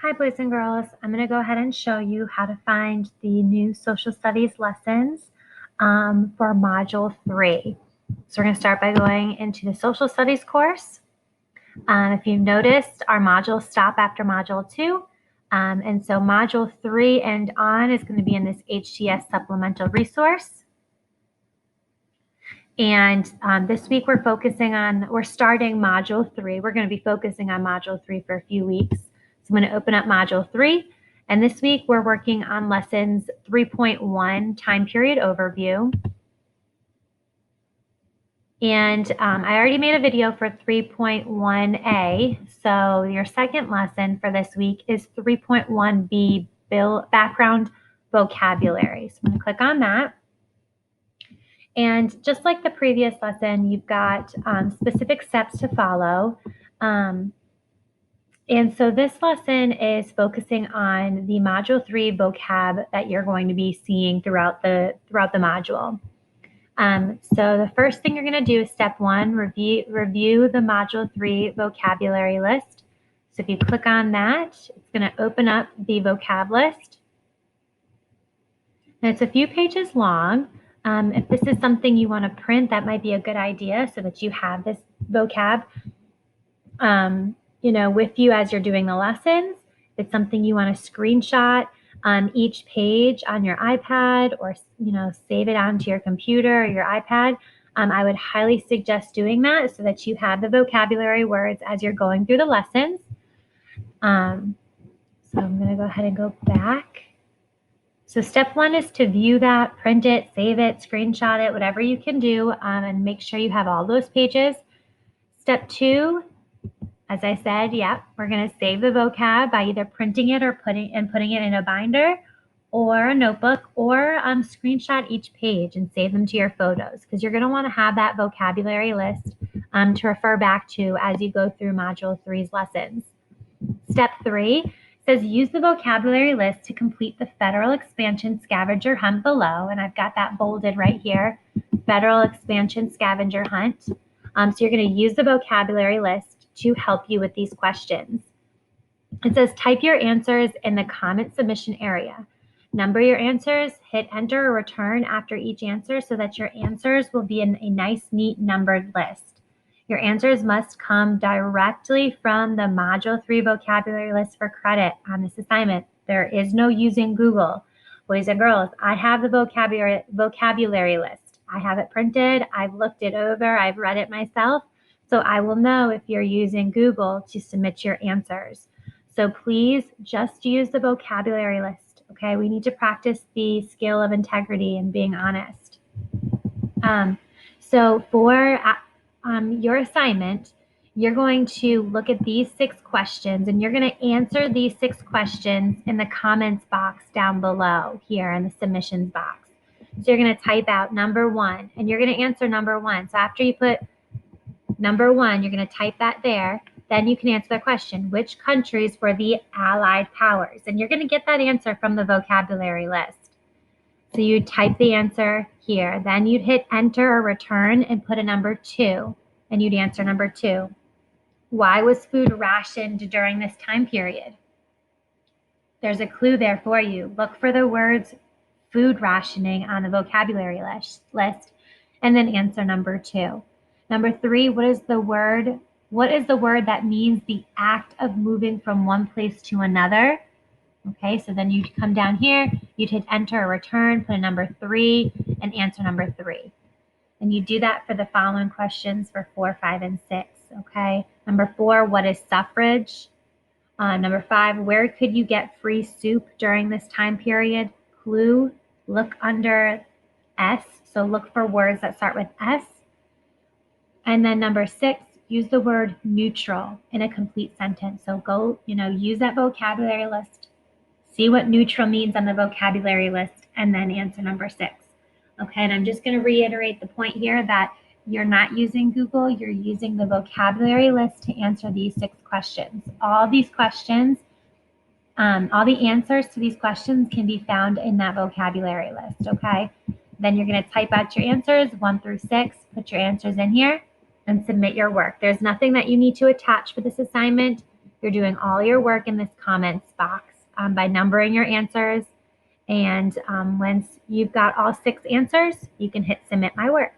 Hi, boys and girls. I'm going to go ahead and show you how to find the new social studies lessons for Module 3. So we're going to start by going into the social studies course. If you've noticed, our modules stop after Module 2. And so Module 3 and on is going to be in this HTS supplemental resource. And this week we're starting Module 3. We're going to be focusing on Module 3 for a few weeks. So I'm going to open up Module 3. And this week we're working on lessons 3.1 time period overview. And I already made a video for 3.1a. So your second lesson for this week is 3.1b, background vocabulary. So I'm going to click on that. And just like the previous lesson, you've got specific steps to follow. And so this lesson is focusing on the Module 3 vocab that you're going to be seeing throughout the module. So the first thing you're going to do is step 1, review the Module 3 vocabulary list. So if you click on that, it's going to open up the vocab list. And it's a few pages long. If this is something you want to print, that might be a good idea so that you have this vocab, with you as you're doing the lessons. If it's something you want to screenshot each page on your iPad or, save it onto your computer or your iPad, I would highly suggest doing that so that you have the vocabulary words as you're going through the lessons. So I'm going to go ahead and go back. So step 1 is to view that, print it, save it, screenshot it, whatever you can do, and make sure you have all those pages. Step 2, as I said, we're going to save the vocab by either printing it or putting it in a binder or a notebook, or screenshot each page and save them to your photos, because you're going to want to have that vocabulary list to refer back to as you go through Module 3's lessons. Step 3 says use the vocabulary list to complete the Federal Expansion Scavenger Hunt below, and I've got that bolded right here, Federal Expansion Scavenger Hunt. So you're going to use the vocabulary list to help you with these questions. It says type your answers in the comment submission area. Number your answers, hit enter or return after each answer so that your answers will be in a nice, neat numbered list. Your answers must come directly from the Module 3 vocabulary list for credit on this assignment. There is no using Google. Boys and girls, I have the vocabulary list. I have it printed. I've looked it over. I've read it myself. So I will know if you're using Google to submit your answers. So please just use the vocabulary list, okay? We need to practice the skill of integrity and being honest. So for your assignment, you're going to look at these 6 questions and you're going to answer these 6 questions in the comments box down below here in the submissions box. So you're going to type out number 1 and you're going to answer number 1. So after you put number 1, you're going to type that there. Then you can answer the question, which countries were the Allied powers? And you're going to get that answer from the vocabulary list. So you type the answer here. Then you'd hit enter or return and put a number 2, and you'd answer number 2. Why was food rationed during this time period? There's a clue there for you. Look for the words food rationing on the vocabulary list, and then answer number 2. Number 3, what is the word that means the act of moving from one place to another? Okay, so then you'd come down here, you'd hit enter or return, put a number 3, and answer number 3. And you do that for the following questions for 4, 5, and 6, okay? Number 4, what is suffrage? Number 5, where could you get free soup during this time period? Clue, look under S, so look for words that start with S. And then number 6, use the word neutral in a complete sentence. So go, use that vocabulary list. See what neutral means on the vocabulary list, and then answer number 6. Okay, and I'm just going to reiterate the point here that you're not using Google, you're using the vocabulary list to answer these 6 questions. All these questions, all the answers to these questions can be found in that vocabulary list, okay? Then you're going to type out your answers, 1 through 6, put your answers in here, and submit your work. There's nothing that you need to attach for this assignment. You're doing all your work in this comments box by numbering your answers. And once you've got all 6 answers, you can hit submit my work.